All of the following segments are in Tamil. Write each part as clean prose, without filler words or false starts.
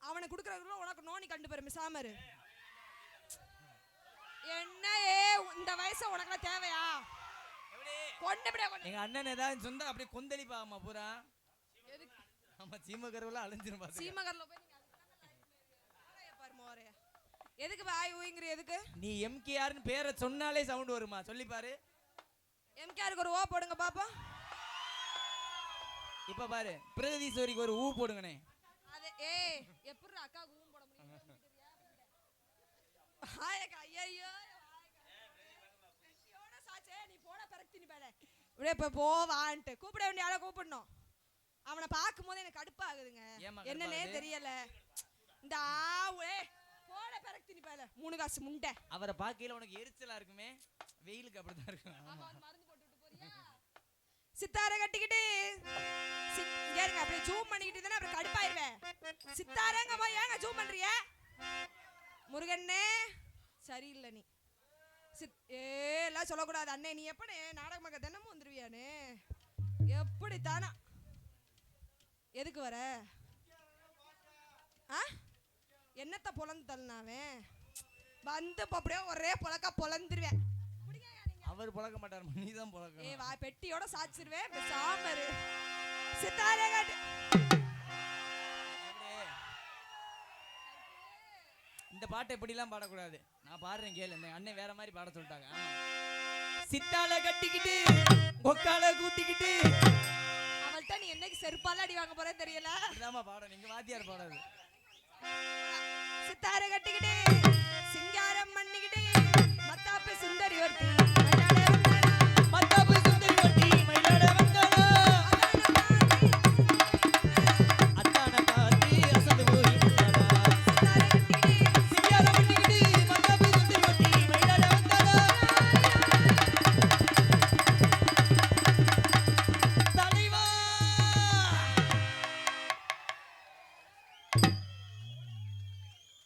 அவனை குடுக்கறதுக்குள்ள உனக்கு நோனி கண்டு பாரு மிசாமரு. என்ன இந்த வயசு உனக்கு தேவையா? எங்க அண்ணன் ஏதாவது சொந்தா அப்படியே கொந்தளிப்பாமா பூரா. ஆமா சீமகர்ல அலைஞ்சிரும் பாத்து. சீமகர்ல போய் நீங்க பாரு மோரே. எதுக்கு வாய் ஊங்கற எதுக்கு? நீ எம்கேஆர்னு பேரை சொன்னாலே சவுண்ட் வருமா? சொல்லி பாரு. எம்கேஆருக்கு ஒரு ஓ போடுங்க பாப்பா. இப்ப பாரு பிரகதீஸ்வரிக்கு ஒரு ஊ போடுங்கனே. அது எப்பறா அக்காக்கு ஊ போட முடியும்? ஹாயக்கா ஐயோ பெட்டியோட சாச்சே நீ போட பரக்தி நீ பாரு. இப்படியே இப்ப போவான்ட்டு கூப்பிட வேண்டிய ஆளை கூப்பிடணும். அவனை பார்க்கும்போது எனக்கு கடுப்பாகுதுங்க. என்னன்னே தெரியல. இந்த போட பரக்தி நீ பாரு. 3 காசு முண்டை. அவரை பார்க்கையில உனக்கு எரிச்சலா இருக்குமே. வெயிலுக்கு அப்படிதான் இருக்கும். ஆமா மருந்து போட்டுட்டு போறியா? சித்தார கட்டிக்கிட்டு இங்க அப்படியே ஜூம் பண்ணிக்கிட்டு தானே அப்புறம் கடுப்பாயிருவேன். சித்தாரங்கம்மா ஏங்க ஜூம் பண்றிய? முருகண்ணே சரியில்லை நீ. எல்லாம் சொல்லக்கூடாது அண்ணே. நீ எப்படி நாடகமாக தினமும் வந்துருவியானே? எப்படி தானா? எதுக்கு வர? என்னத்த பொழந்து தள்ளினாவே வந்து அப்படியே ஒரே பொழக்கா பொழந்துருவேன். அவர் பொழக்க மாட்டார், நீ தான் பொழக்க. வா பெட்டியோட சாச்சிருவேன். சாமரு சித்தாரே காட்டு. இந்த பாட்டை எப்படிலாம் பாடக்கூடாது. நான் பாடுறேன் கேளு. இந்த அண்ணன் வேற மாதிரி பாட சொல்லிட்டாங்க. சித்தால கட்டிக்கிட்டு கொக்கால கூட்டிக்கிட்டு அவள்கிட்ட நீ என்னைக்கு செருப்பால அடி வாங்க போறேன்னு தெரியல. இதாமா பாடம். நீங்க வாத்தியார் பாடாது. சித்தார கட்டிக்கிட்டு சிங்காரம் பண்ணிக்கிட்டு மத்தாப்பு சுந்தரி ஒருத்தி மத்தாப்பு சுந்தரி ஒருத்தி மயிலாட வந்தாளா அத்தான பாத்தி அசந்து போய் சிங்காரம் பண்ணிக்கிட்டு மத்தாப்பு சுந்தரி ஒருத்தி மயிலாட வந்தாளா தலைவா.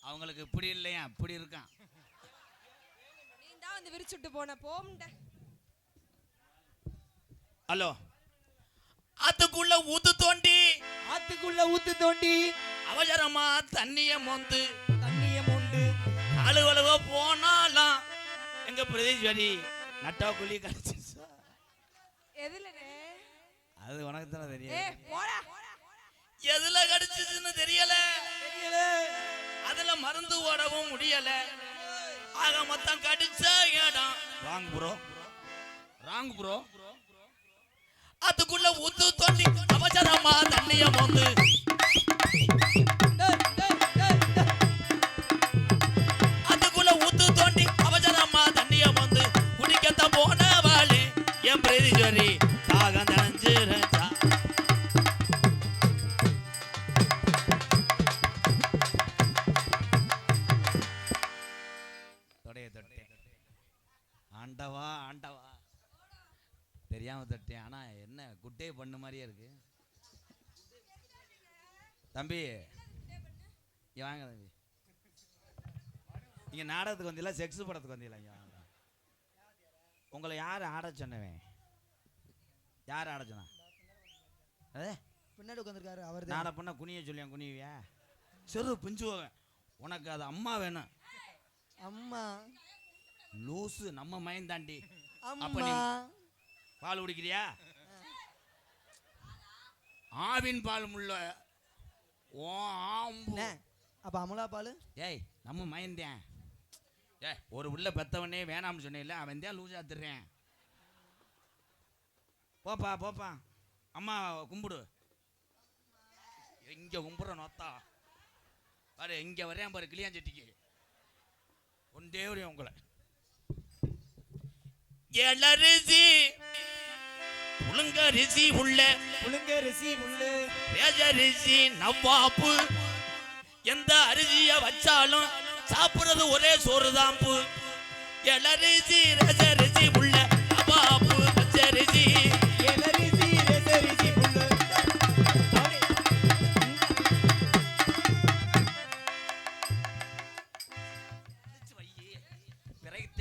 அவங்களுக்கு இப்படி இல்லையா அப்படி இருக்கான். நீ தான் வந்து விரிச்சுட்டு போன போம்ட. ஹலோ ஆத்துக்குள்ள ஊத்து தோண்டி அவசரமா தண்ணிய மொந்து அலுவலக போனாலாம் எங்க பிரதீஸ்வரி நட்டா குழி கடிச்சு. எதுலனே? அது உனக்கு தானே தெரியும். போடா. எதுல கடிச்சதுன்னு தெரியல. அதுல மருந்து ஓடவும் முடியல. ஆக மொத்தம் கடிச்ச இடம் ராங் ப்ரோ. அதுக்குள்ள ஊத்து தோண்டி அவசரமா தண்ணிய மொந்து அதுக்குள்ள ஊத்து தோண்டி அவசரமா தண்ணிய மொந்து குடிக்கத்தான் போனவாளே என் பிரதீஸ்வரி தாகம் தணிஞ்சிருச்சா. ஆண்டவா தெரியாம தட்டேன். ஆனா என்ன குட்டே பண்ண மாதிரியே இருக்கு. தம்பி வாங்க தம்பி. இங்க நாடகத்துக்கு வந்தீங்களா செக்ஸ் படத்துக்கு வந்தீங்களா? இங்க வாங்க. உங்களை யார் ஆட சொன்னவன்? யார் ஆட சொன்னா? பின்னாடி உட்காந்துருக்காரு அவர். நாட பண்ண குனிய சொல்லியா? குனிவியா செரு பிஞ்சுவேன். உனக்கு அது அம்மா வேணும். அம்மா லூசு நம்ம மயம் தாண்டி. அப்ப நீ பால் குடிக்கிறியா? ஆவின் பால் முள்ள. ஓ ஆம்பு. அப்ப அமலா பால். ஏய் நம்ம மயந்தேன். ஒரு உள்ள பெத்தவனே வேணாம்னு சொன்னேன்ல, அவன் தான் லூசா திடுறேன். போப்பா அம்மா கும்பிடு. இங்க கும்பிடுற நோத்தா பாரு. இங்க வரேன் பாரு கிளியாஞ்சட்டிக்கு. ஒன்றே ஒரு உங்களை எலரிசி புழுங்கரிசி உள்ள பேஜரிசி நவ்வாப்பு. எந்த அரிசிய வச்சாலும் சாப்பிடுறது ஒரே சோறு தாம்பு. எலரிசி ரசரிசி உள்ள நவ்வாப்பு பச்சரிசி.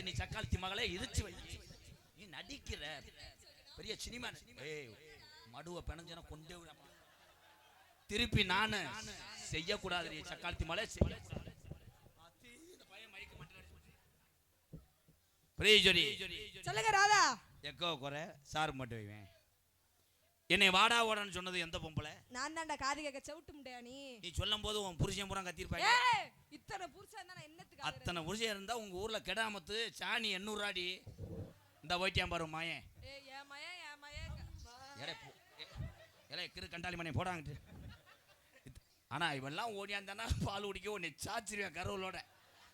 நீ சக்காலத்தி மகளே இதிச்சு வை. நீ நடிக்கிற பெரிய சினிமா. மடுவை பிணைஞ்சன கொண்டே திருப்பி நானு செய்யக்கூடாது சக்காலத்தி மலை சொல்லுங்க ராதா. எக்கோ குறை சாரு மட்டும் வைவேன். என்னை வாடா ஓடான்னு சொன்னது எந்த பொம்பளை? நான் தான்டா காது கேட்க செவுட்டு முட்டையா நீ? நீ சொல்லும் போது உன் புருஷன் பூரா கத்திருப்பாங்க. இத்தனை புருஷன் இருந்தா நான் என்னத்துக்கு? அத்தனை புருஷன் இருந்தா உங்க ஊர்ல கெடாமத்து சாணி 800 அடி இந்த போயிட்டியான் பாரு மாயன். என் மயன் ஏலே கிரு கண்டாளி மணி போடாங்கிட்டு. ஆனா இவெல்லாம் ஓடியாந்தானா பால் குடிக்க உன்னை சாச்சிருவேன் கருவலோட.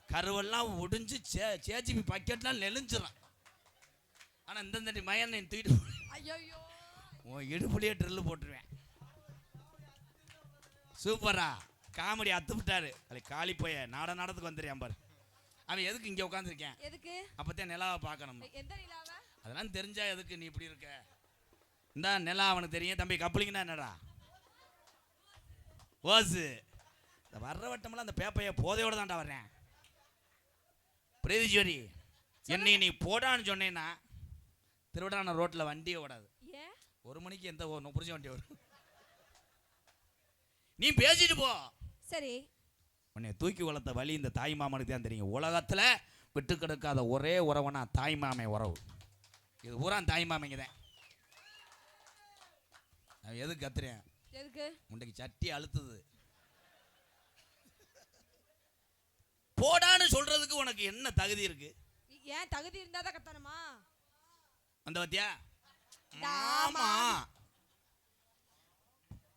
கருவெல்லாம் ஒடிஞ்சு சேஜிபி பக்கெட்லாம் நெளிஞ்சிடறான். ஆனா இந்த மயன் தூக்கிட்டு ஐயோ உன் இடுப்புலயே ட்ரில்லு போட்டுருவேன். சூப்பரா காமெடி அத்துவிட்டாரு. அது காலி போய நாடத்துக்கு வந்துடுறான் பாரு. அவன் எதுக்கு இங்க உட்காந்துருக்கேன்? எதுக்கு? அப்பத்தான் நிலாவை பார்க்கணும். எந்த நிலாவை? அதெல்லாம் தெரிஞ்சா எதுக்கு நீ இப்படி இருக்க? இந்த நிலா அவனுக்கு தெரியும். தம்பி கப்பலிங்கன்னா என்னடா ஓசு இந்த வர்ற வட்டமெல்லாம் அந்த பேப்பைய போதையோட தான்டா வர்றேன். பிரீதிஜோரி என்னை நீ போடான்னு சொன்னேன்னா திருவிடான ரோட்ல வண்டியே ஓடாது. 1 மணிக்கு எந்த புரிஞ்ச வண்டி வரும்? நீ பேசிட்டு போ. சரி. உன்னை தூக்கி வளர்த்த வழி இந்த தாய் மாமனுக்கு தான் தெரியும். உலகத்துல விட்டு கிடக்காத ஒரே உறவுனா தாய் மாமே உறவு. இது பூரா தாய் மாமைங்க தான். எதுக்கு கத்துறேன்? எதுக்கு? முண்டைக்கு சட்டி அழுத்துது. போடான்னு சொல்றதுக்கு உனக்கு என்ன தகுதி இருக்கு? ஏன் தகுதி இருந்தா தான் கத்தணுமா? அந்த பத்தியா மாமா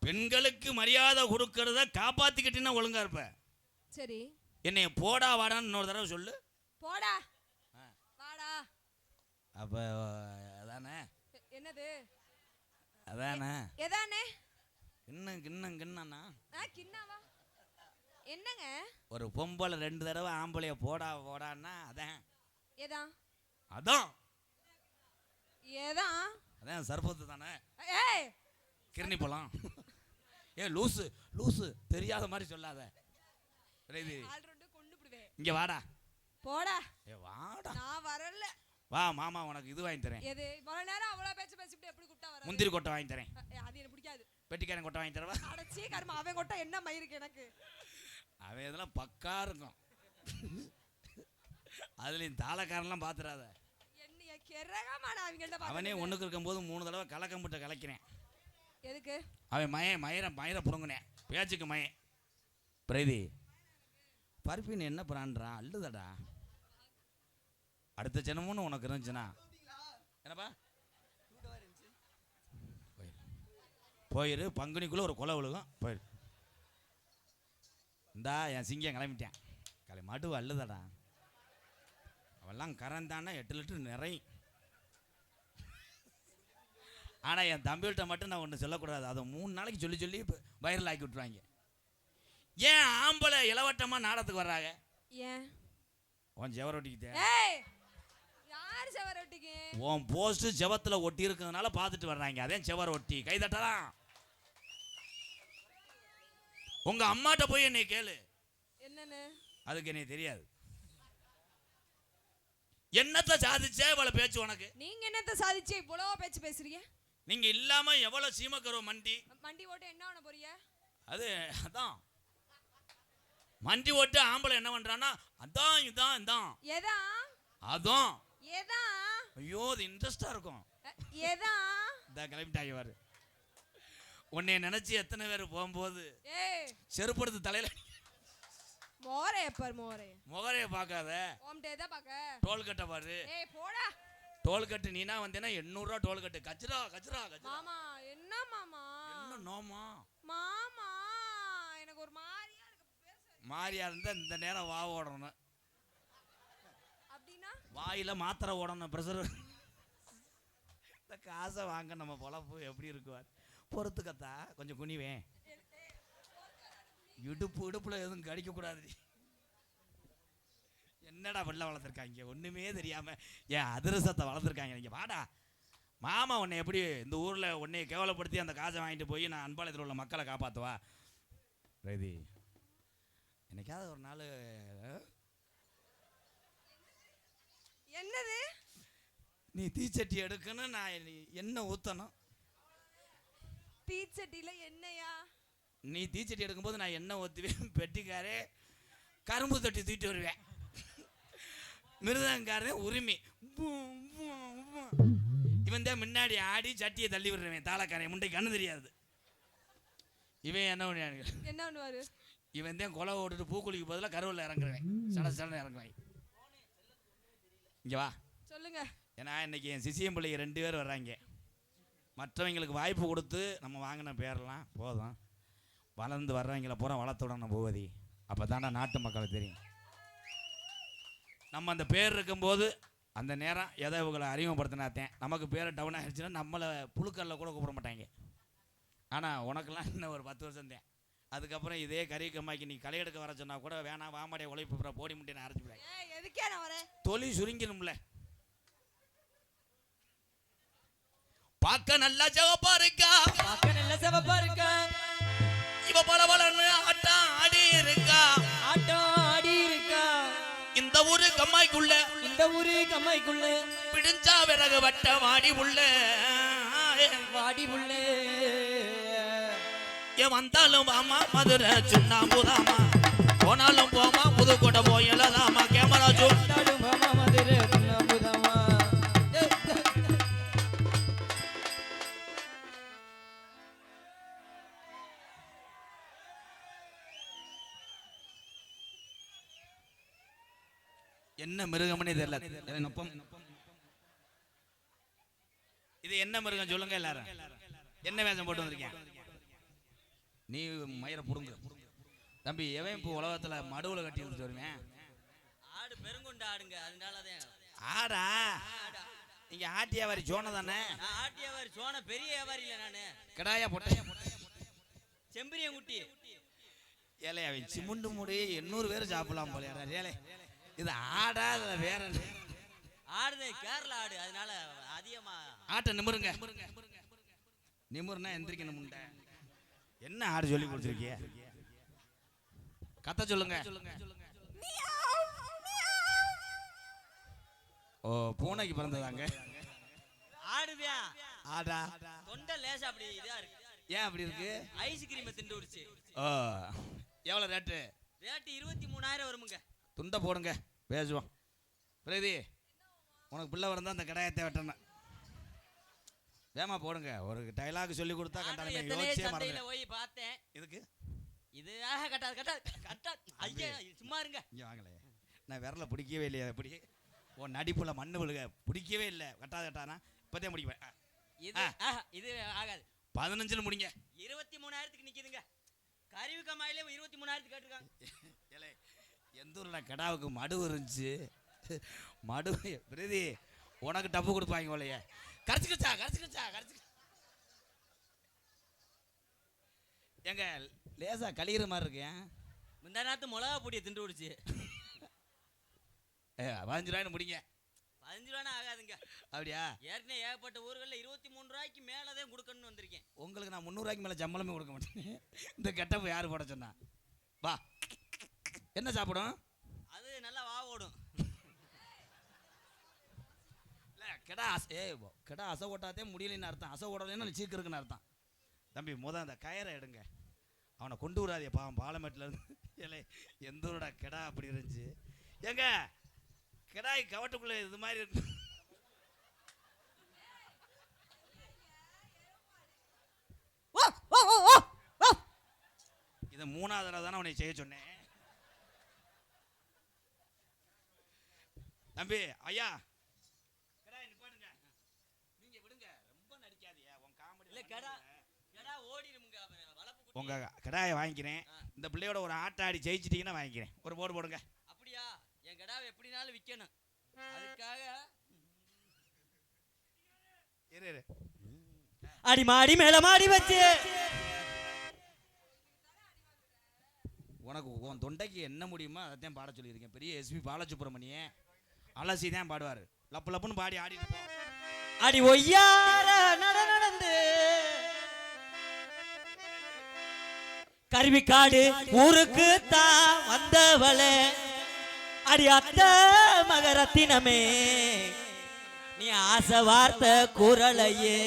பெண்களுக்கு மரியாதை கொடுக்கறத காப்பாத்திக்கிட்டீங்கன்னா ஒழுங்கா இருப்ப. சரி. என்னைய போடா வாடான்னு இன்னொரு தடவை சொல்லு. போடா வாடா. அப்ப அதானே? என்னது அதானே? எதானே? கிண்ணா கிண்ணாவா? என்னங்க ஒரு பொம்பளை 2 தடவை ஆம்பளைய போடா போடான்னா அதான் ஏதான் அதான் ஏதான் அதான் சர்பத்து தானே. ஏய் கிருணி போலாம். லூசு லூசு தெரியாத மாதிரி சொல்லாத. இங்க வாடா. போடா. வாடா. நான் வரல. வா மாமா உனக்கு இது வாங்கி தரேன். எது? இவ்வளவு நேரம் அவ்வளவு பேச்சு பேசிட்டு எப்படி கூட்டா வர? முந்திரி கொட்டை வாங்கி தரேன். அது எனக்கு பிடிக்காது. பெட்டிக்காரன் கொட்டை வாங்கி தரவா? அடச்சி கர்ம அவன் கொட்டை என்ன மயிருக்கு எனக்கு. அவன் இதெல்லாம் பக்கா இருக்கும். அதுலயும் தாளக்காரன்லாம் பாத்துறாத. என்னைய கெரகமாடா அவங்கள்ட்ட. அவனே ஒண்ணுக்கு இருக்கும்போது 3 தடவை கலக்கம்புட்ட கலக்கிறேன். எதுக்கு? அவன் மயிர புடுங்கினேன் பேச்சுக்கு மயன். பிரீதி பருப்பின்னு என்ன பிரான்றான் அல்லுதடா. அடுத்த ஜனமுன்னு உனக்கு இருந்துச்சுன்னா என்னப்பா போயிரு. பங்குனிக்குள்ள ஒரு கொலை விழுகும். போயிரு. இந்தா என் சிங்கம் கிளம்பிட்டேன். மடு அல்லுதடா. அவெல்லாம் கறந்தானா 8 லிட்டர் நிறையும். ஆனால் என் தம்பிகிட்ட மட்டும் நான் ஒன்று சொல்லக்கூடாது. அதை 3 நாளைக்கு சொல்லி சொல்லி வைரல் ஆக்கி விட்டுருவாங்க. ஏன் ஆம்பளை இளவட்டமாக நாடத்துக்கு வர்றாங்க? ஏன் உன் செவரொட்டிக்கிட்ட யார் செவரொட்டிக்கு? உன் போஸ்ட் செவத்தில் ஒட்டி இருக்கிறதுனால பார்த்துட்டு வர்றாங்க. அதே செவரொட்டி கைதட்டலாம். உங்க அம்மாட்ட போய் என்னை கேளு. என்னன்னு? அதுக்கு என்னை தெரியாது. என்னத்தை சாதிச்சே இவ்வளவு பேச்சு உனக்கு? நீங்க என்னத்தை சாதிச்சே இவ்வளவு பேச்சு பேசுறீங்க? நீங்க இல்லாம எவ்வளவு சீமக்கரோ மண்டி ஓட்டு என்ன பண்ண போறீங்க? அதான் மண்டி ஓட்டு ஆம்பளை என்ன பண்றான்னா அதான் இதான் இதான் எதான் அதான் எதான். ஐயோ இது இன்ட்ரெஸ்டா இருக்கும். எதான் இந்த கிளம்பிட்டாங்க பாரு. உன்னை நினைச்சு எத்தனை பேர் போகும்போது செருப்படுத்து தலையில மோரைய பார்க்காத. டோல்கட்டை பாரு. டோல்கட்டு நீனா வந்தேன்னா 800 ரூபா டோல்கட்டு. கச்சரா கச்சரா மாமா. என்ன மாமா? என்ன நோமா மாமா? எனக்கு ஒரு மாரியா இருந்தா இந்த நேரம் வா ஓடணும். அப்படின்னா வாயில மாத்திரை ஓடணும். பிரஷர் இந்த காசை வாங்க நம்ம பொழப்பு எப்படி இருக்குவார் பொறுத்துக்கத்தா. கொஞ்சம் குனிவேன். இடுப்புல எதுவும் கடிக்க கூடாது. என்னடா வெள்ள வளர்த்துருக்காங்க ஒண்ணுமே தெரியாம என் அதிரசத்தை வளர்த்துருக்காங்க. நீங்க வாடா மாமா. உன்னை எப்படி இந்த ஊர்ல உன்னை கேவலப்படுத்தி அந்த காசை வாங்கிட்டு போய் நான் அன்பாளையத்தில் உள்ள மக்களை காப்பாத்துவா? ரதி என்னைக்காவது ஒரு நாள் என்னது நீ தீச்சட்டி எடுக்கணும். நான் என்ன ஊத்தணும்? தீச்சட்டியில என்னையா? நீ தீச்சட்டி எடுக்கும்போது நான் எண்ணெய் ஊற்றுவேன், பெட்டிக்காரே கரும்பு தொட்டி தூக்கிட்டு வருவேன், மிருதங்காரே உரிமை. இவன் தான் முன்னாடி ஆடி சட்டியை தள்ளி விடுறவன், தாளக்காரன் முண்டை கண்ணு தெரியாது. இவன் என்ன பண்ணுவாரு, இவன் தான் கொலை ஓட்டுட்டு பூக்குழிக்கு பதிலாக கருவில் இறங்குறவன், சடன்னு இறங்குவேன். இங்கே வா சொல்லுங்க. ஏன்னா இன்னைக்கு என் சிசியம் பிள்ளைங்க 2 பேர் வர்றாங்க. மற்றவங்களுக்கு வாய்ப்பு கொடுத்து நம்ம வாங்கின பேரெல்லாம் போதும், வளர்ந்து வர்றவங்கள பூரா வளர்த்துடணும் பூவதி. அப்போ தானே நாட்டு மக்களுக்கு தெரியும். நம்ம அந்த பேர் இருக்கும்போது அந்த நேரம் எதை இவங்களை அறிமுகப்படுத்தினாத்தேன். நமக்கு பேர் டவுன் ஆகிடுச்சுன்னா நம்மளை புழுக்கல்ல கூட கூப்பிட மாட்டாங்க. ஆனால் உனக்கெல்லாம் இன்னும் ஒரு 10 வருஷம் தான். அதுக்கப்புறம் இதே கறி கம்மாய்க்கு நீ களை எடுக்க வர சொன்னா கூட வேணாம், வாமாடைய உழைப்பு போடி முட்டை நான் அரைச்சிப்பேன். தொழில் சுருங்கினும்ல. பார்க்க நல்லா சிவப்பா இருக்கா, பார்க்க நல்ல சிவப்பா இருக்கா, இவ பலபலன்னு ஆட்டம் ஆடி இருக்கா, ஆட்டம் ஆடி இருக்கா. இந்த ஊரு கம்மாய்க்குள்ள, இந்த ஊரு கம்மாய்க்குள்ள பிடிஞ்சா விறகு வட்ட வாடி உள்ள, வாடி உள்ள. ஏன் வந்தாலும் வாமா மதுரை சுண்ணாம்புதாமா, போனாலும் போமா புதுக்கோட்டை போயலதாமா, கேமரா வந்தாலும் வாமா மதுரை சுண்ணாம்புதாமா. என்ன மிருகம்னே தெரியல. இது என்ன மிருகம் சொல்லுங்க எல்லாரும். என்ன வேஷம் போட்டு வந்திருக்கேன் நீ? மயிரை புடுங்க தம்பி. எவன் இப்போ உலகத்துல மடுவுல கட்டி விட்டு வருவேன்? ஆடு பெருங்குண்ட ஆடுங்க, அதனாலதான். ஆடா நீங்க ஆட்டி வியாபாரி சோன தானே? நான் ஆட்டி வியாபாரி சோன, பெரிய வியாபாரி இல்ல நானு. கடாயா போட்ட செம்பரிய குட்டி ஏழையா சிமுண்டு மூடி 800 பேர் சாப்பிடலாம் போல. ஏழை இது ஆடா வேற ஆடுதே, கேரளா ஆடு, அதனால அதிகமா. ஆட்டை நிமிருங்க, நிமிர்னா எந்திரிக்கணும். முண்டை என்ன ஆடு சொல்லி கொடுத்துருக்கிய? கத்த சொல்லுங்க. ஓ பூனைக்கு பிறந்ததாங்க ஆடுதா. ஆடா தொண்டை லேசா அப்படி இதா இருக்கு. ஏன் அப்படி இருக்கு? ஐஸ்கிரீம் திண்டு விடுச்சு. ஓ எவ்வளவு ரேட்டு? ரேட்டு 23,000 வருமுங்க. துண்டை போடுங்க பேசுவோம். பிரதி உனக்கு பிள்ளை வரந்தா அந்த கடாயத்தை வெட்டணும். வேமா போடுங்க. ஒரு டைலாக் சொல்லி கொடுத்தா கட்டாயமே போய் பார்த்தேன். இதுக்கு இது கட்டாது கட்டாது கட்டாது. ஐயா சும்மா இருங்க. இங்க வாங்கல, நான் விரல பிடிக்கவே இல்லையா? அப்படி உன் நடிப்புல மண்ணு விழுக பிடிக்கவே இல்லை. கட்டானா இப்பதே முடிப்பேன். இது இது ஆகாது. 15 முடிங்க. 23,000க்கு நிக்குதுங்க. கருவி கம்மாயிலே 23,000க்கு கேட்டிருக்காங்க. ஏலே எந்த ஊர்ல கடாவுக்கு மடு இருந்துச்சு? மடு பிரதி உனக்கு டப்பு கொடுப்பாங்க போலையே. கரைச்சிக்கிச்சா கரைச்சிக்கிச்சா கரைச்சி எங்க லேசா கழிகிற மாதிரி இருக்கேன். முந்தா நாத்து மிளகா பொடியை திண்டு விடுச்சு. 15 ரூபாய்னு முடிங்க. 15 ரூபானா ஆகாதுங்க. அப்படியா? ஏற்கனவே ஏகப்பட்ட ஊர்களில் 23 ரூபாய்க்கு மேலதான் கொடுக்கணும்னு வந்திருக்கேன். உங்களுக்கு நான் 300 ரூபாய்க்கு மேல சம்பளமே கொடுக்க மாட்டேன். இந்த கெட்டப்பு யாரு போட சொன்னா? வா என்ன சாப்பிடும்? அது நல்லா வா ஓடும். கெடா கெடா அசை ஓட்டாதே முடியலன்னு அர்த்தம். அசை ஓடலைன்னு சீக்கு இருக்குன்னு அர்த்தம். தம்பி அந்த கயரை எடுங்க. அவனை கொண்டு வராதே பாவம் பாலமேட்டில் இருந்து. ஏலே எந்த ஊரோட கெடா அப்படி இருந்துச்சு? ஏங்க கெடாய் கவட்டுக்குள்ள இது மாதிரி இருக்கு. இதை 3வது தடவை தானே அவனை செய்ய சொன்னேன். தம்பி ஐயா உங்க கடாயை வாங்கிக்கிறேன். இந்த பிள்ளையோட ஒரு ஆட்ட ஆடி ஜெயிச்சிட்டீங்கன்னா வாங்கிக்கிறேன். ஒரு போர்டு போடுங்க. அப்படியா? என் கடாவை எப்படினாலும் விற்கணும். அதுக்காக அடி மாடி மேல மாடி வச்சு உனக்கு உன் தொண்டைக்கு என்ன முடியுமோ அதைத்தான் பாட சொல்லியிருக்கேன். பெரிய எஸ்பி பாலசுப்ரமணியே அலசி தான் பாடுவார். லப்பு லப்புன்னு பாடி ஆடிட்டு போ. அடி ஒய்யார நடந்து கருவிக்காடு ஊருக்கு தான் வந்தவளே. அடி அத்த மகரத்தினமே நீ ஆசை வார்த்தை கூறலையே,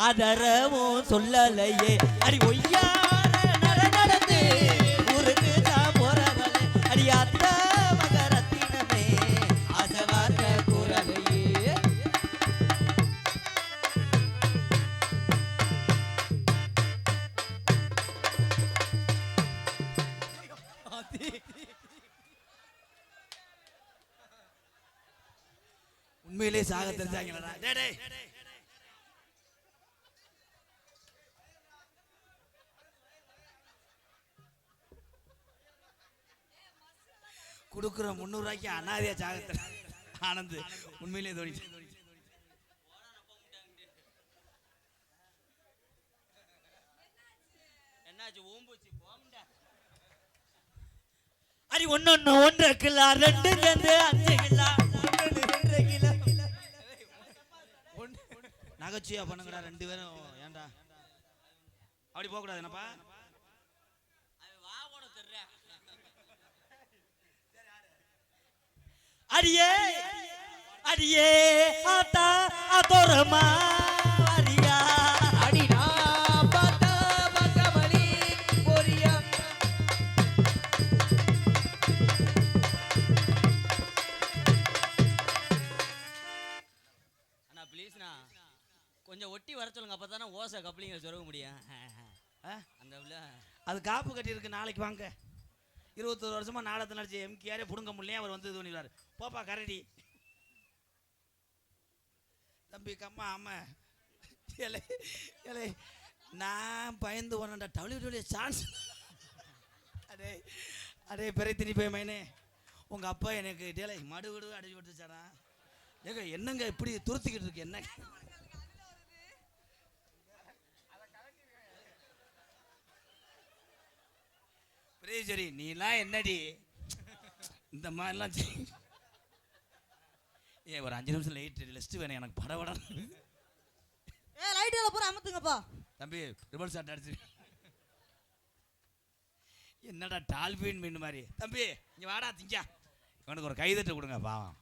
ஆதரவும் சொல்லலையே. அடி ஒய்யார உண்மையிலே சாக தெரிஞ்சாங்களா? டேய் கொடுக்குற 300 ரூபாய்க்கு அனாதையா சாகத்தில் ஆனந்த் உண்மையிலே தோணிச்சு. என்னாச்சு ஓம்புச்சு போம்டா. அடி 1 கிலோ 2 சேர்ந்து 5 கிலோ 2 கிலோ நகைச்சுவையா பண்ணுங்கடா 2 பேரும். ஏன்டா அப்படி போக கூடாது என்னப்பா? அடியே அடியே ஆத்தா அதோரமா அரியா அடினா பாத்தா பக்கமணி போரியா. அண்ணா ப்ளீஸ்ண்ணா கொஞ்சம் ஒட்டி வர சொல்லுங்க, அப்பதானே ஓசை கப்ளிங்க சொருக முடியும். அந்த அது காப்பு கட்டி இருக்கு, நாளைக்கு வாங்க. 21 வருஷமா நாடகத்தை நடிச்சு எம்கேஆரே புடுங்க முடியல, அவர் வந்து இது பண்ணிடுவார். போப்பா கரடி தம்பி கம்மா அம்மா ஏலே ஏலே நான் பயந்து போனேன்டா. டபிள்யூ சான்ஸ் அடே அடே பெரிய திணி போய் மைனே உங்கள் அப்பா எனக்கு டேலை மடு விடு அடிச்சு விட்டுச்சாடா. ஏங்க என்னங்க இப்படி துருத்திக்கிட்டு இருக்கு என்ன? சரி நீலாம் என்னடி இந்த மாதிரிலாம் ஒரு 5 நிமிஷம் லிஸ்ட் வேணும் எனக்கு படபடம். லைட் பூரா அமுத்துங்கப்பா தம்பி ரிவல் ஷாட் அடிச்சு என்னடா டால்பின் மீன் மாதிரி. தம்பி இங்கே வாடா திங்கா இவனுக்கு ஒரு கைதட்டு கொடுங்க பாவம்.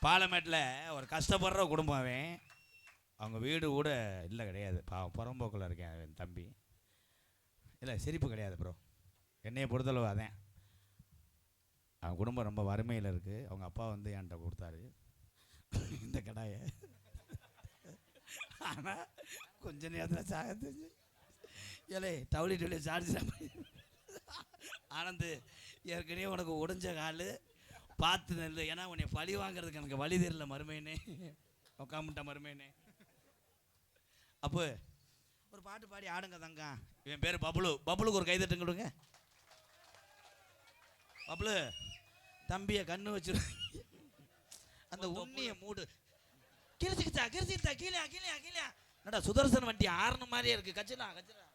பாலமேட்டில் ஒரு கஷ்டப்படுற குடும்பம் அவன். அவங்க வீடு கூட இல்லை கிடையாது பாவம், புறம்போக்கில் இருக்கேன் அவன் தம்பி. இல்லை சிரிப்பு கிடையாது ப்ரோ, என்னையை பொறுத்தளவு அதேன். அவன் குடும்பம் ரொம்ப வறுமையில் இருக்குது. அவங்க அப்பா வந்து என்கிட்ட கொடுத்தாரு இந்த கடாயை. ஆனால் கொஞ்ச நேரத்தில் சாக ஏலே டவுலி சார்ஜ் ஆனந்து ஏற்கனவே உனக்கு உடைஞ்ச கால் பார்த்து நெல். ஏன்னா உன்னை பழி வாங்குறதுக்கு எனக்கு வழி தெரியல மருமையனே, உட்காமுட்ட மருமையனே. அப்போ ஒரு பாட்டு பாடி ஆடுங்க தங்க. என் பேர் பப்ளு. பப்ளுக்கு ஒரு கைதட்டுங்க கொடுங்க. பப்ளு தம்பியை கண்ணு வச்சிரு, அந்த உண்ணியை மூடு. கிழிச்சுக்கிச்சா கிழிச்சுக்கிட்டா கீழே கீழே கீழே. என்னடா சுதர்சன் வண்டி ஆறுன மாதிரியே இருக்கு. கச்சிடா கச்சிடா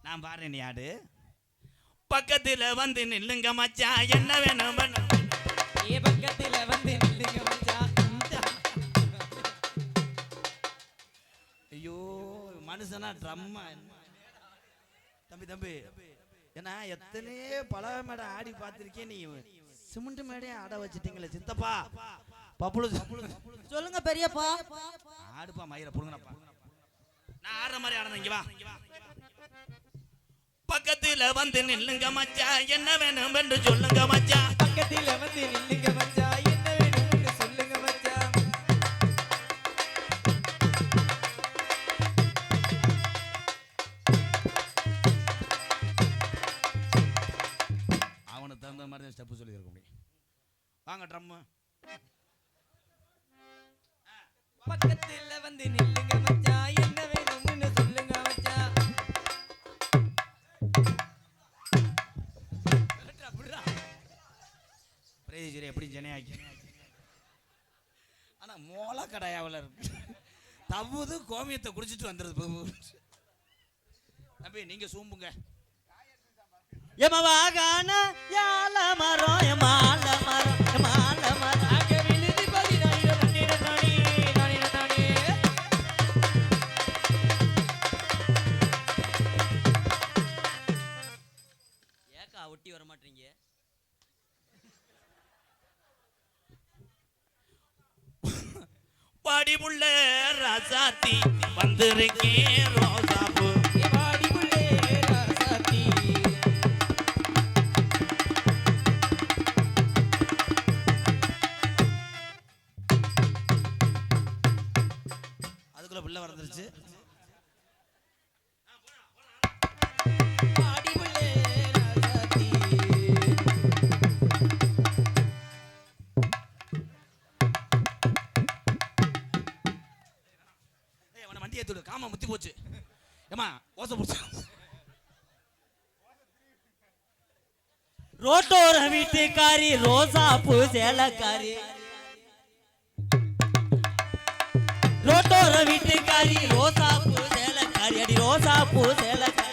நான் பாடுறேன் நீ ஆடு. பக்கத்துல வந்து நில்லுங்க மச்சான் என்ன வேணும் பக்கத்துல வந்து நில்லுங்க மச்சான். ஐயோ மனுஷனா ட்ரம்மா. தம்பி தம்பி ஏன்னா எத்தனையோ பல மேடை ஆடி பார்த்துருக்கேன், நீ சிமெண்ட் மேடையே ஆட வச்சுட்டீங்களே சித்தப்பா. பப்புளு சொல்லுங்க பெரியப்பா. ஆடுப்பா மயிரை புடுங்கப்பா. நான் ஆடுற மாதிரி ஆடணும். இங்க வா பக்கத்துல வந்து நில்லுங்க மச்சான் என்ன வேணும் என்று சொல்லுங்க மச்சான். பக்கத்துல வந்து நில்லுங்க மச்சான் என்ன வேணும் என்று சொல்லுங்க மச்சான். அவனுக்கு தகுந்த மாதிரி தான் ஸ்டெப்பு சொல்லி இருக்க முடியும். வாங்க ட்ரம்மு. பக்கத்துல வந்து நில்லுங்க மச்சான் என்ன வேணும்னு சொல்லுங்க மச்சான். பிரேஜரி எப்படி ஜனையாக்கி. ஆனா மோள கடையாவில் இருக்கு. தவுது கோமியத்தை குடிச்சிட்டு வந்துடுது. தம்பி நீங்க சூம்புங்க. எமவாகான யால மரம் எமால மரம் எமால மரம் அங்க விழுதி பதினாயிர நன்னிட நானே நானே நானே. ஏக்கா ஒட்டி வர மாட்டீங்க? பாடிபுள்ள ராசாத்தி வந்திருக்கேன் ரோசாப்பூ. வாடி புள்ளே ராசாத்தி. பிள்ளை வந்துருச்சு. வண்டி ஏத்துடு, காமா முத்தி போச்சு. ஏமா ஓசை போச்சு. ரோட்டோர வீட்டுக்காரி ரோசா பூ சேலக்காரி, ரோட்டோர வீட்டுக்காரி ரோசா பூ சேலக்காரி, அடி ரோசா பூ சேலக்காரி.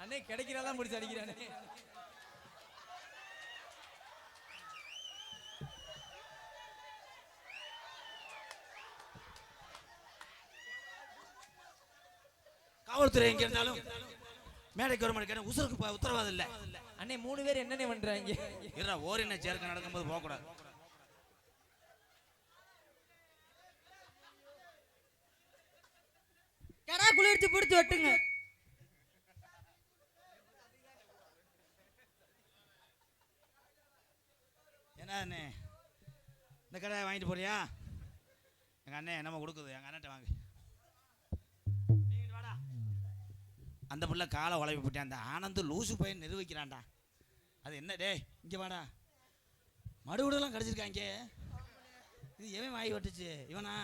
அண்ணே கிடைக்கிறதெல்லாம் முடிச்சு அடிக்கிறானே. காவல்துறை எங்க இருந்தாலும் மேடைக்கு வர மாட்டேன். உசுருக்கு உத்தரவாதம் இல்ல. அண்ணே 3 பேர் என்னென்ன பண்றாங்க? இருடா, ஓரின சேர்க்கை நடக்கும்போது போக கூடாது. கடா குளிர்ச்சி பிடிச்சி வெட்டுங்க. என்ன இந்த கடை வாங்கிட்டு போறியா? எங்க அண்ணன் என்னமோ கொடுக்குது, எங்க அண்ணன் வாங்க. வாடா. அந்த பிள்ளை காலை உழப்பி போட்டேன். அந்த ஆனந்து லூசு பையன் நிர்வகிக்கிறான்டா. அது என்ன டே, இங்கே வாடா. மடுவிடலாம் கிடச்சிருக்காங்க. இது எவன் வாங்கி விட்டுச்சு? இவனா?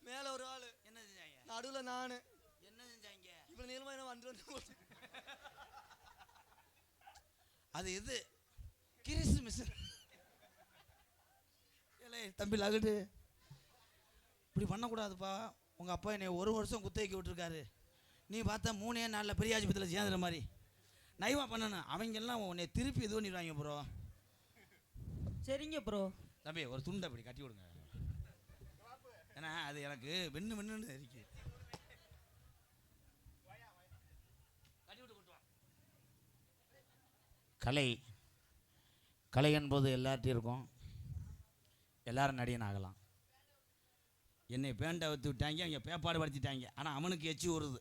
மேல ஒரு ஆளு என்ன செஞ்சாங்க? நடுவுல நானு. என்ன செஞ்சாங்க? இவ்வளவு நீளமா என்ன வந்து அது இது கிறிஸ்துமஸ். தம்பி லகுடு, இப்படி பண்ணக்கூடாதுப்பா. உங்கள் அப்பா என்னை 1 வருஷம் குத்தகைக்கு விட்டுருக்காரு. நீ பார்த்தா 3 நாளில் பெரிய ஆஸ்பத்திரியில் சேர்ந்துற மாதிரி நைவா பண்ணணும். அவங்கெல்லாம் உன்னை திருப்பி இது பண்ணிடுவாங்க ப்ரோ. சரிங்க ப்ரோ. தம்பி ஒரு துண்டை அப்படி கட்டி விடுங்க. ஏன்னா அது எனக்கு வென்னு இருக்கு. கலை என்பது எல்லார்ட்டையும் இருக்கும். எல்லாரும் நடிகன் ஆகலாம். என்னை பேண்டை வச்சு விட்டாங்க, அவங்க பேப்பாடு படுத்திட்டாங்க. ஆனால் அவனுக்கு எச்சி வருது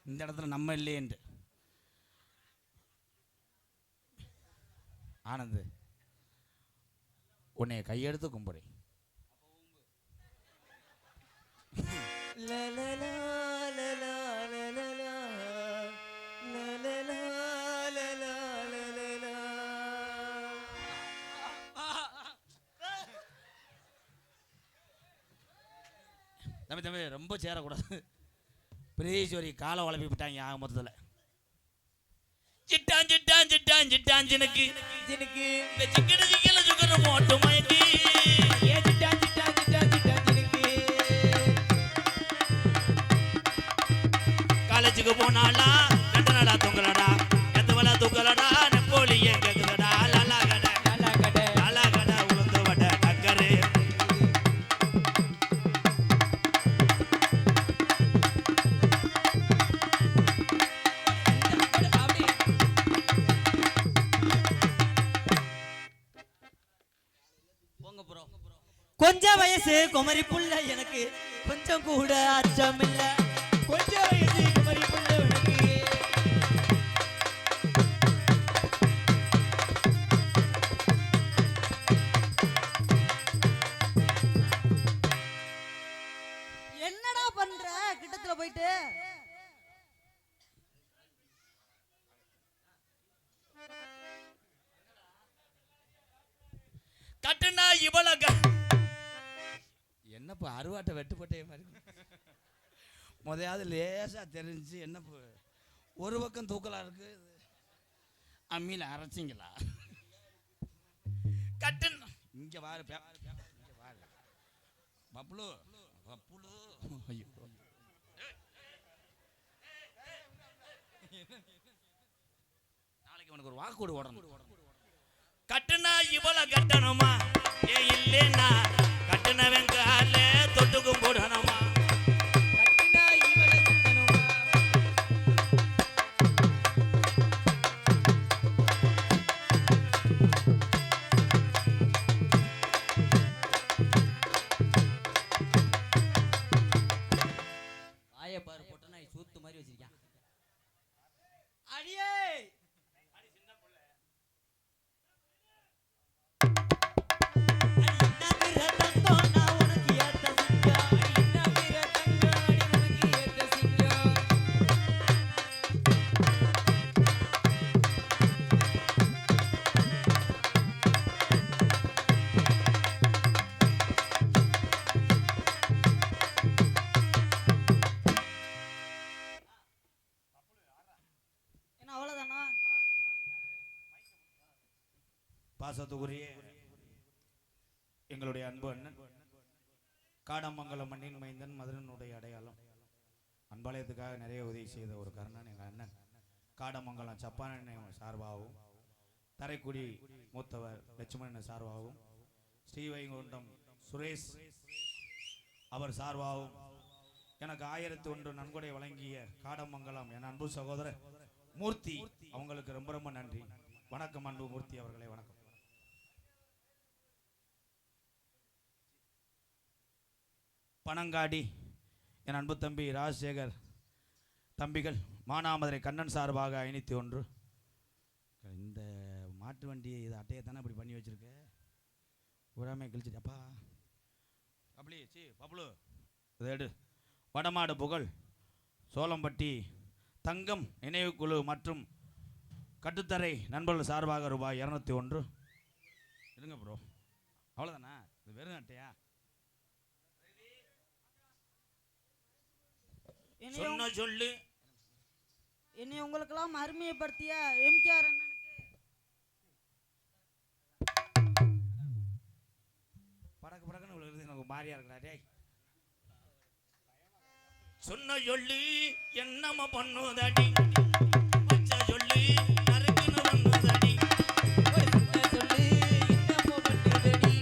இந்த இடத்துல நம்ம இல்லையேன்ட்டு. ஆனந்து, உன்னை கையெடுத்து கும்பிடு. தம்பி ரொம்ப சேரக்கூடாது. பிரீஸ்வரி காலை உழப்பி விட்டாங்க. ஆக மொத்தத்தில் சிட்டான் சிட்டான் சிட்டான் சிட்டான் ஜினுக்கு ஜினுக்கு இந்த சிக்கன சிக்கல சுகர மோட்டு மயக்கி ஏ சிட்டான் சிட்டான் சிட்டான் சிட்டான் ஜினுக்கு. காலேஜுக்கு போனாலா 2 நாளா தூங்கலடா, எத்தவளா தூங்கலடா, நெப்போலியன் கேக்குதடா. லாலா கடை லாலா கடை லாலா கடை உளுந்து வடை டக்கரு. கொஞ்சம் வயசு குமரி புள்ள எனக்கு கொஞ்சம் கூட அச்சம் இல்ல. கொஞ்சம் வயசு குமரி புள்ள எனக்கு. என்னடா பண்ற கிட்டத்துல போயிட்டு? கட்டுனா இவள என்னப்பா அருவாட்டை வெட்டுப்பட்டே மாதிரி முதயாவது லேசாக தெரிஞ்சு. என்ன ஒரு பக்கம் தூக்கலாக இருக்கு. அம்மியில் அரைச்சிங்களா? கட்டுன்னு இங்கே வாரு இங்கே வாரு பப்புளு பப்புளு. ஐயோ, நாளைக்கு உனக்கு ஒரு வாக்குடு ஓடணும். கட்டுனா இவள கட்டணுமா? ஏ இல்லைன்னா கட்டுனவன் கால தொட்டுக்கும் போட பாசத்துக்குரிய எங்களுடைய அன்பு அண்ணன் காடமங்கலம் மண்ணின் மைந்தன் மதுரனுடைய அடையாளம் அன்பாலயத்துக்காக நிறைய உதவி செய்த ஒரு கர்ணன் எங்கள் அண்ணன் காடமங்கலம் சப்பான சார்பாகவும் தரைக்குடி மூத்தவர் லட்சுமணன் சார்பாகவும் ஸ்ரீவைகுண்டம் சுரேஷ் அவர் சார்பாகவும் எனக்கு 1001 நன்கொடை வழங்கிய காடமங்கலம் என் அன்பு சகோதரர் மூர்த்தி அவங்களுக்கு ரொம்ப ரொம்ப நன்றி. வணக்கம் அன்பு மூர்த்தி அவர்களே, வணக்கம். பனங்காடி என் அன்பு தம்பி ராஜசேகர் தம்பிகள் மானாமதுரை கண்ணன் சார்பாக 501. இந்த மாட்டு வண்டி இது அட்டையை தானே இப்படி பண்ணி வச்சிருக்க, பூராமே கிழிச்சிட்டப்பா. அப்படி சி பப்ளு இதை எடு. வடமாடு புகழ் சோளம்பட்டி தங்கம் நினைவுக்குழு மற்றும் கட்டுத்தரை நண்பர்கள் சார்பாக ரூபாய் 201. இருங்க ப்ரோ, அவ்வளோதானா? இது வெறும் அட்டையா? சொன்ன சொல்லு. என்னை உங்களுக்கெல்லாம் அருமையப்படுத்திய எம்ஜிஆர் அண்ணனுக்கு படக்கு படக்குன்னு விழுது, எனக்கு மாறியா இருக்கா டேய். சொன்ன சொல்லி என்னம பண்ணுதடி, பச்சை சொல்லி நறுக்குன்னு பண்ணுதடி. சொல்லு என்னமோ பண்ணுதடி.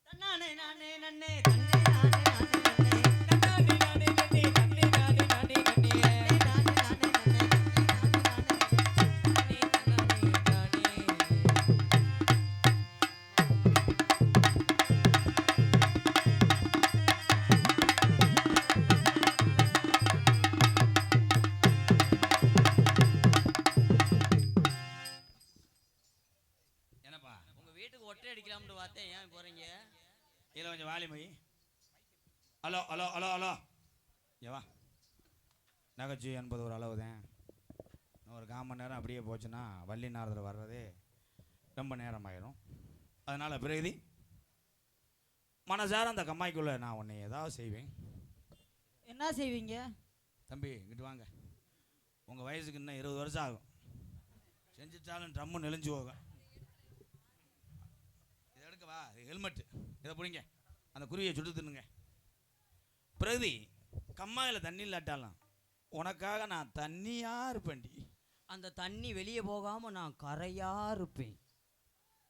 தன்னானே நானே நன்னே தன்னே நானே நானே நன்னே தன்னானே நானே நன்னே தன்னே நானே நானே நன்னே என்னப்பா உங்க வீட்டுக்கு ஒட்டை அடிக்கலாம்னு பார்த்தேன், ஏன் போறீங்க? இதில் கொஞ்சம் வாலிமை. ஹலோ ஹலோ ஹலோ ஹலோ ஏவா, நகைச்சுவை என்பது ஒரு அளவு தான். ஒரு 1/4 மணி நேரம் அப்படியே போச்சுன்னா வள்ளி நாரதர் வர்றதே ரொம்ப நேரம் ஆயிரும். அதனால் பிரகதி மனசார அந்த கம்மாய்க்குள்ளே நான் உன்னை ஏதாவது செய்வேன். என்ன செய்வீங்க? தம்பி இங்கிட்டு வாங்க. உங்கள் வயசுக்கு இன்னும் 20 வருஷம் ஆகும். செஞ்சுட்டாலும் ட்ரம்மு நெளிஞ்சு போகும். இதை எடுக்கவா, ஹெல்மெட்டு இதை பிடிங்க, அந்த குருவியை சுட்டு தின்னுங்க. பிரகதி கம்மாயில் தண்ணி இல்லாட்டாலும் உனக்காக நான் தண்ணியாக இருப்பேன்டி. அந்த தண்ணி வெளியே போகாம நான் கரையா இருப்பேன்.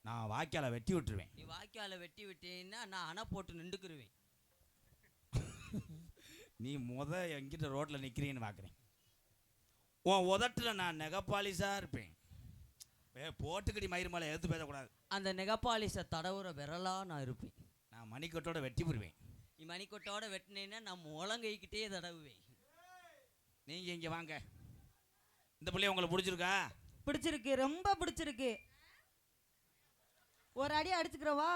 நான் வாய்க்கால வெட்டி விட்டுருவேன். நீ வாய்க்கால வெட்டி விட்டீங்கன்னா நான் அணை போட்டு நின்றுக்குருவேன். நீ எங்கிட்ட ரோட்டில் நிற்கிறீன்னு பார்க்குறேன். உன் உதட்டில் நான் நெகப்பாலிஸாக இருப்பேன். போட்டுக்கடி மயிர் மேலே எடுத்து பேசக்கூடாது. அந்த நெகப்பாலிச தடவுற விரலா நான் இருப்பேன். நான் மணிக்கட்டோட வெட்டி போடுவேன். நீ மணிக்கொட்டோட வெட்டினேன்னா நான் முழங்கைக்கிட்டே தடவுவேன். நீங்கள் இங்கே வாங்க. இந்த பிள்ளைய உங்களுக்கு பிடிச்சிருக்கா? பிடிச்சிருக்கு, ரொம்ப பிடிச்சிருக்கு. ஒரு அடி அடிச்சுக்கிறவா?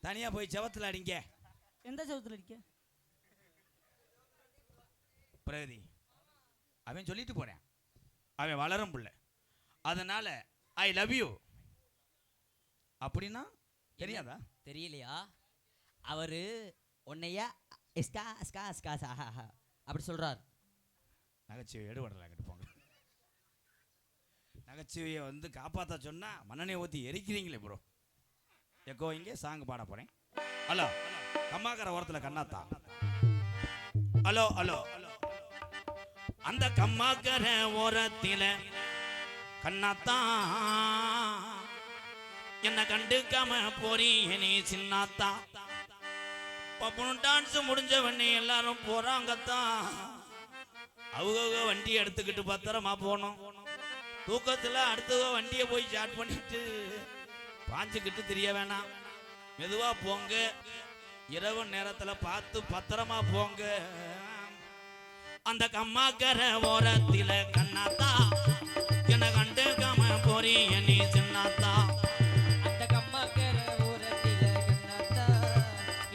தனியாக போய் செவத்தில் அடிங்க. எந்த செவத்துல அடிக்க? பிரகதி அவன் சொல்லிட்டு போகிறேன், அவன் வளரும் பிள்ளை, அதனால் ஐ லவ் யூ அப்படின்னா தெரியாதா? தெரியலையா? அவரு உன்னையா இஸ்கா இஸ்கா இஸ்கா சாஹா அப்படி சொல்றார். நகைச்சுவை எடுபடலாங்கிட்டு போங்க. நகைச்சுவையை காப்பாற்ற சொன்னால் மண்ணெண்ணெயை ஊற்றி எரிக்கிறீங்களே ப்ரோ. எக்கோ இங்கே சாங் பாட போகிறேன். ஹலோ கம்மாக்கார ஓரத்தில் கண்ணாத்தா. ஹலோ ஹலோ அந்த கம்மாக்கர ஓரத்தில கண்ணாத்தான் என்ன கண்டுக்காம போறீ நீ சின்னாத்தா. பப்புனும் டான்ஸ் முடிஞ்சவனே எல்லாரும் போறாங்கத்தான். அவங்க வண்டி எடுத்துக்கிட்டு பத்திரமா போனோம். தூக்கத்தில் அடுத்தவ வண்டியை போய் ஸ்டார்ட் பண்ணிட்டு பாஞ்சுக்கிட்டு தெரிய வேணாம். மெதுவா போங்க, இரவு நேரத்தில் பார்த்து பத்திரமா போங்க. அந்த கம்மாக்கர ஓரத்தில கண்ணாத்தா என்ன கண்டுக்காம போறீ நீ சின்னாத்தா. அந்த கம்மாக்கர ஓரத்தில கண்ணாத்தா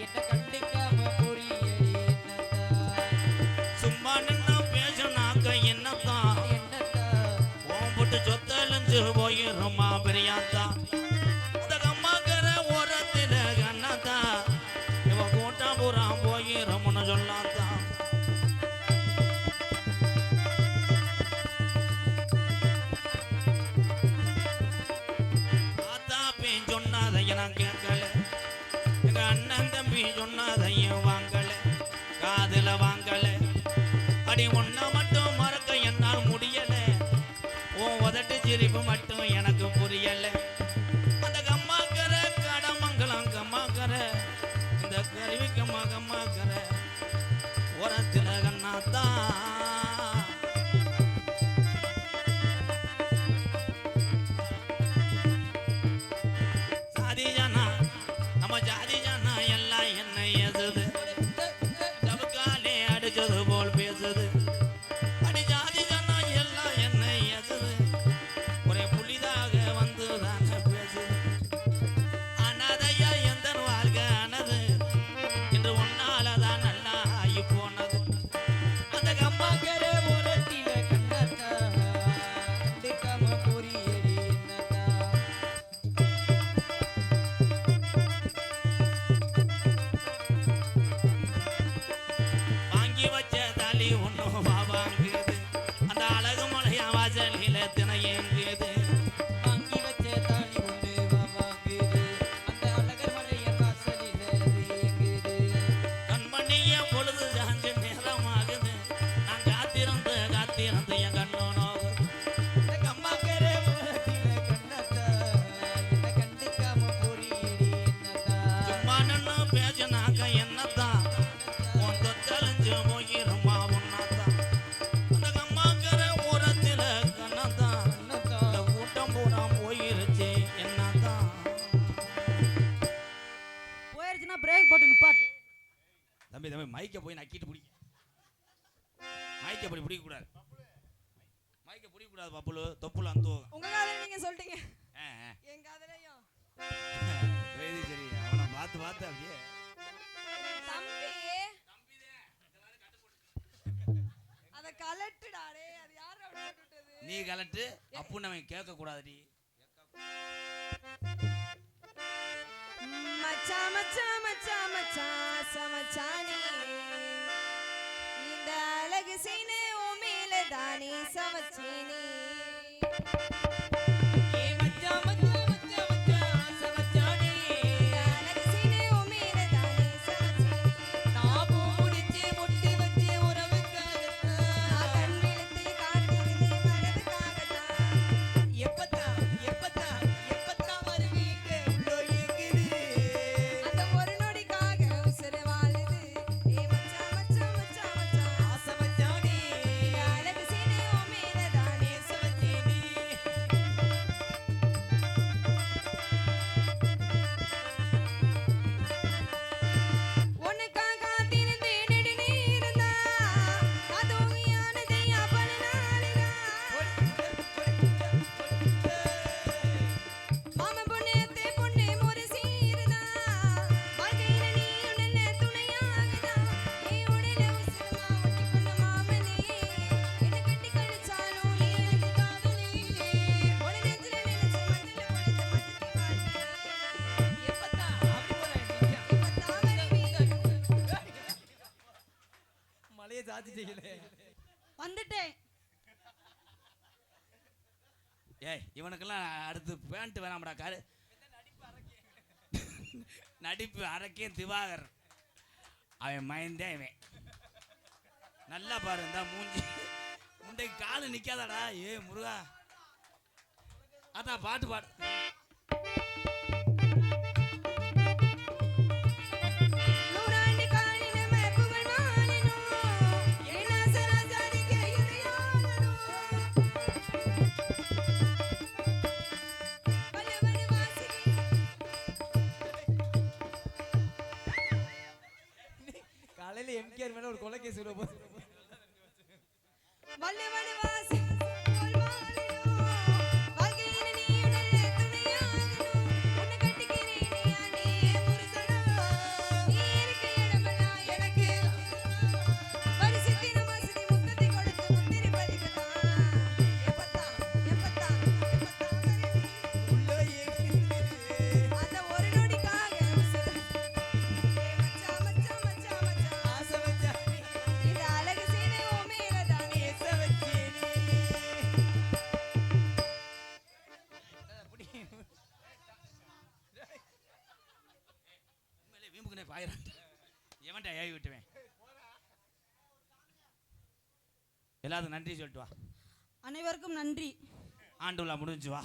என்ன கண்டுக்காம போறியடி என்னத்தா. சும்மா நின்னா பேசுனாக்க என்னத்தான் என்னத்தா ஓம்புட்டு சொத்தழிஞ்சு போயிருமா பெரியாத்தா. அந்த கம்மாக்கர ஓரத்தில கண்ணாத்தா சொன்னதையும் வாங்கல காதுல வாங்கல அடி ஒன்ன மட்டும் மறக்க என்னால் முடியல உன் உதட்டு சிரிப்பு மட்டும் எனக்கு புரியல அந்த கம்மாக்கர கடமங்கலம் கம்மாக்கர இந்த கருவி கம்மாக்கர உரத்துல கண்ணாத்தான் தம்பி தம்பி மைக்க போய் நக்கிட்டு பிடிக்க மைக்க அப்படி பிடிக்க கூடாது மைக்க பிடிக்க கூடாது பப்புலு தொப்புல அந்த உங்க காதல நீங்க சொல்லிட்டீங்க என் காதலையும் சரி அவனை பார்த்து பார்த்து அப்படியே தம்பி அத கலட்டுடாடே அது யார அப்படி விட்டுட்டது நீ கலட்டு அப்பு நம்ம கேட்க கூடாதுடி மச்சா மச்சா மச்சா மச்சா சமச்சானே இந்த அழகு சீனே ஓ மேல தானே சமச்சேனே வந்துட்டேன். ஏய் இவனுக்கெல்லாம் அடுத்து பேண்ட் வேணாம்டா காரு நடிப்பு அரக்கே திவாகர் அவன் மைந்தே இவன் நல்லா பாரு இந்த மூஞ்சி முண்டைக்கு காலு நிக்காதடா ஏ முருகா அதான் பாட்டு பாடு காலையில எம்கேஆர் மேல ஒரு கொலை கேஸ் விட போகுது எவன்டா ஏவி விட்டுவேன். எல்லாத்துக்கும் நன்றி சொல்லிட்டு வா. அனைவருக்கும் நன்றி. ஆண்டுலா முடிஞ்சு வா.